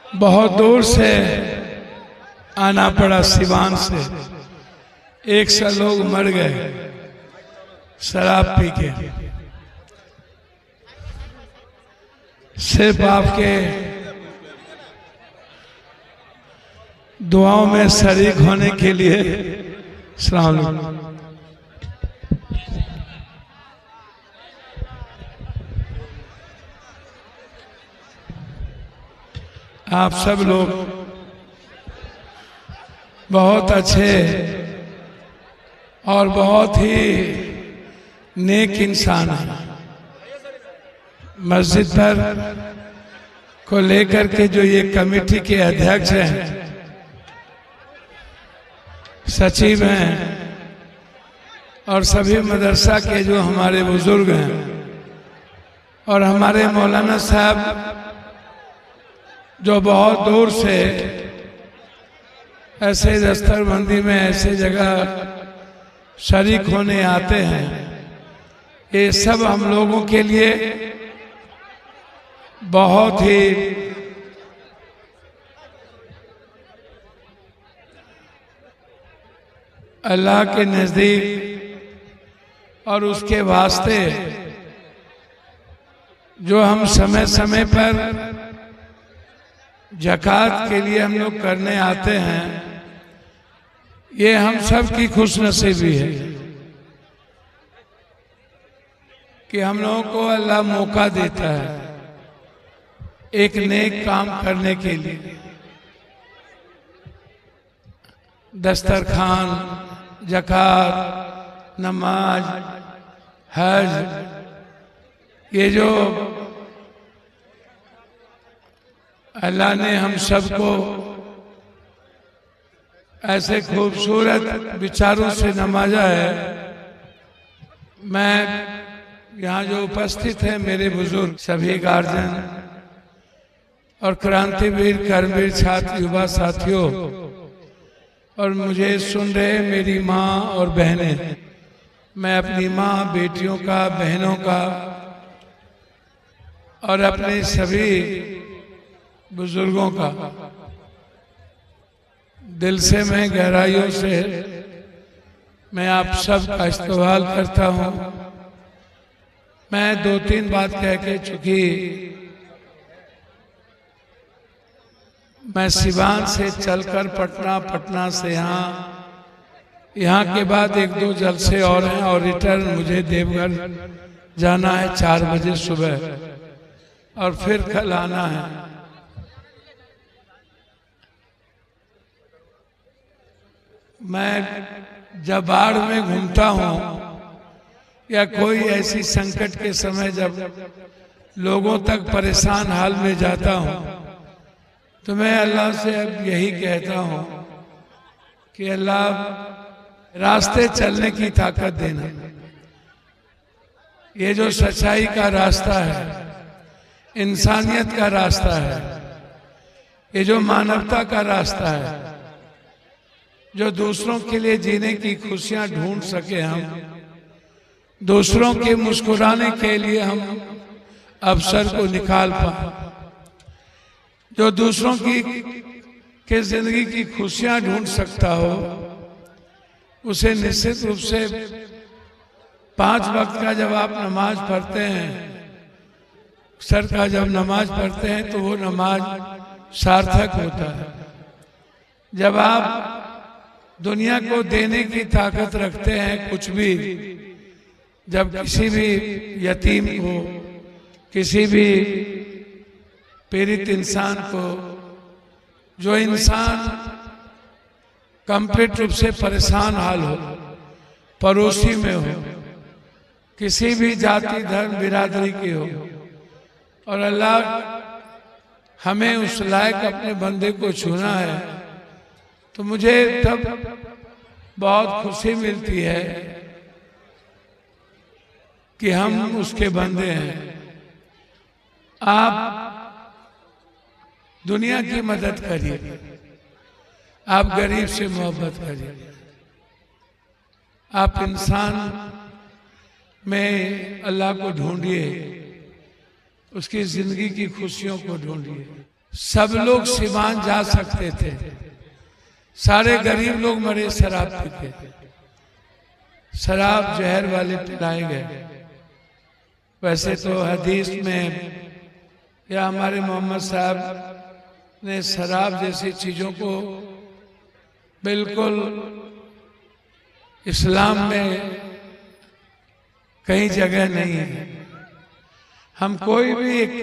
बहुत दूर से आना पड़ा सिवान से। 100 लोग मर गए शराब पी के। सिर्फ आपके दुआओं में शरीक होने के लिए। सलाम अलैकुम। आप सब लोग बहुत अच्छे और बहुत ही नेक इंसान हैं। मस्जिद पर को लेकर के जो ये कमेटी के अध्यक्ष हैं, सचिव हैं और सभी मदरसा के जो हमारे बुजुर्ग हैं और हमारे मौलाना साहब जो बहुत दूर से ऐसे दस्तरबंदी में ऐसे जगह शरीक होने आते हैं, ये सब हम लोगों के लिए बहुत ही अल्लाह के नजदीक और उसके वास्ते जो हम समय समय पर ज़कात के लिए हम लोग करने आते हैं, ये हम सब की खुशनसीबी है कि हम लोगों को अल्लाह मौका देता है एक नेक काम करने के लिए। दस्तरखान, ज़कात, नमाज, हज, ये जो अल्लाह ने हम सबको ऐसे खूबसूरत विचारों से नवाजा है। मैं यहाँ जो उपस्थित है, मेरे बुजुर्ग, सभी गार्जियन और क्रांतिवीर, कर्मवीर छात्र, युवा साथियों और मुझे सुन रहे मेरी माँ और बहनें, मैं अपनी माँ, बेटियों का, बहनों का और अपने सभी बुजुर्गों का दिल से, मैं गहराइयों से मैं आप सब का इस्तकबाल करता हूँ। मैं 2-3 बात कह के, चूंकि मैं सिवान से चलकर पटना, पटना से यहाँ के बाद 1-2 जलसे और हैं और रिटर्न मुझे देवघर जाना है 4 बजे सुबह और फिर कल आना है। मैं जब बाढ़ में घूमता हूँ या कोई ऐसी संकट के समय जब लोगों तक परेशान हाल में जाता हूँ, तो मैं अल्लाह से अब यही कहता हूँ कि अल्लाह रास्ते चलने की ताकत देना। ये जो सच्चाई का रास्ता है, इंसानियत का रास्ता है, ये जो मानवता का रास्ता है, जो दूसरों के लिए जीने की खुशियां ढूंढ सके, हम दूसरों के मुस्कुराने के लिए हम अवसर को निकाल पाए, जो दूसरों की जिंदगी की खुशियां ढूंढ सकता हो, उसे निश्चित रूप से 5 वक्त का जब आप नमाज पढ़ते हैं, सर का जब नमाज पढ़ते हैं, तो वो नमाज सार्थक होता है। जब आप दुनिया को देने की ताकत रखते हैं कुछ भी, जब किसी भी यतीम को, किसी भी पीड़ित इंसान को, जो इंसान कंप्लीट रूप से परेशान हाल हो, पड़ोसी में हो, किसी भी जाति, धर्म, बिरादरी की हो, और अल्लाह हमें उस लायक अपने बंदे को चुना है, तो मुझे तब बहुत खुशी मिलती है कि हम उसके बंदे हैं। आप दुनिया की मदद करिए, आप गरीब से मोहब्बत करिए, आप इंसान में अल्लाह को ढूंढिए, उसकी जिंदगी की खुशियों को ढूंढिए। सब लोग सिवान जा सकते थे, सारे गरीब लोग मरे शराब पी के, शराब जहर वाले पिलाए गए। वैसे तो हदीस में या हमारे मोहम्मद साहब ने शराब जैसी चीजों को बिल्कुल इस्लाम में कहीं जगह नहीं है। हम कोई भी एक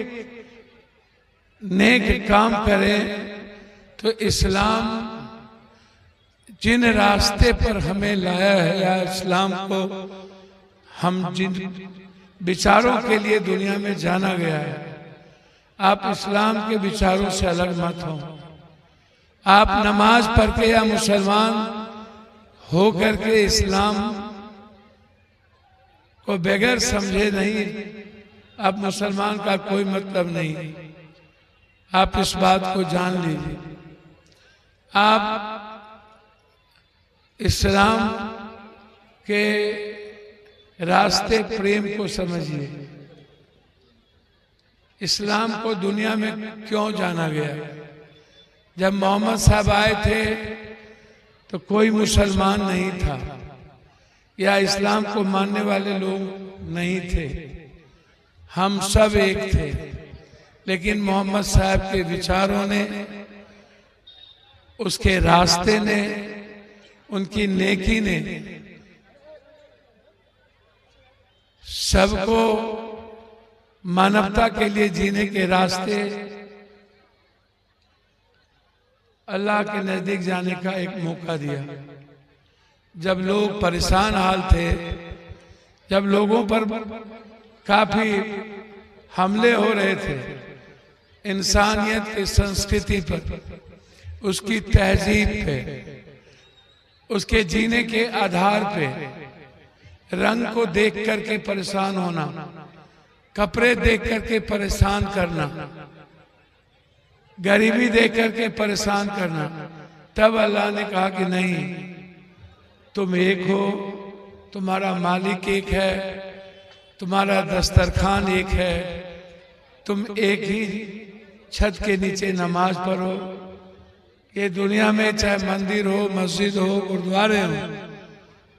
नेक काम करें तो इस्लाम जिन रास्ते पर हमें लाया है या इस्लाम को हम जिन विचारों के लिए दुनिया में जाना गया है, आप इस्लाम के विचारों से अलग मत हो। आप नमाज पढ़ के या मुसलमान हो करके इस्लाम को बगैर समझे नहीं, आप मुसलमान का कोई मतलब नहीं। आप इस बात को जान लीजिए। आप इस्लाम के रास्ते प्रेम को समझिए। इस्लाम को दुनिया में क्यों जाना गया? जब मोहम्मद साहब आए थे तो कोई मुसलमान नहीं था या इस्लाम को मानने वाले लोग नहीं थे, हम सब एक थे। लेकिन मोहम्मद साहब के विचारों ने, उसके रास्ते ने, उनकी नेकी ने सबको मानवता के लिए जीने के रास्ते, अल्लाह के नजदीक जाने का एक मौका दिया। जब लोग परेशान हाल थे, जब लोगों पर काफी हमले हो रहे थे, इंसानियत की संस्कृति पर, उसकी तहजीब पे, उसके जीने के आधार पे, रंग को देख करके परेशान होना, कपड़े देख करके परेशान करना, गरीबी देख करके परेशान करना, तब अल्लाह ने कहा कि नहीं, तुम एक हो, तुम्हारा मालिक एक है, तुम्हारा दस्तरखान एक है, तुम एक ही छत के नीचे नमाज पढ़ो। ये दुनिया में चाहे मंदिर हो, मस्जिद हो, गुरुद्वारे हो,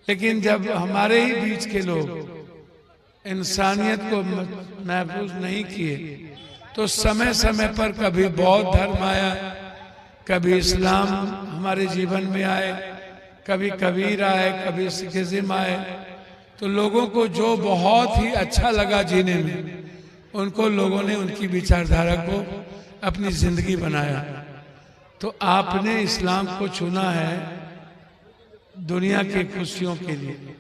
लेकिन जब हमारे ही बीच के लोग इंसानियत को महफूज नहीं किए तो समय समय पर कभी बौद्ध धर्म आया, कभी इस्लाम हमारे जीवन में आए, कभी कबीर आए, कभी सिखिज्म आए। तो लोगों को जो बहुत ही अच्छा लगा जीने में, उनको लोगों ने उनकी विचारधारा को अपनी जिंदगी बनाया। तो आपने इस्लाम को चुना है दुनिया की खुशियों के लिए।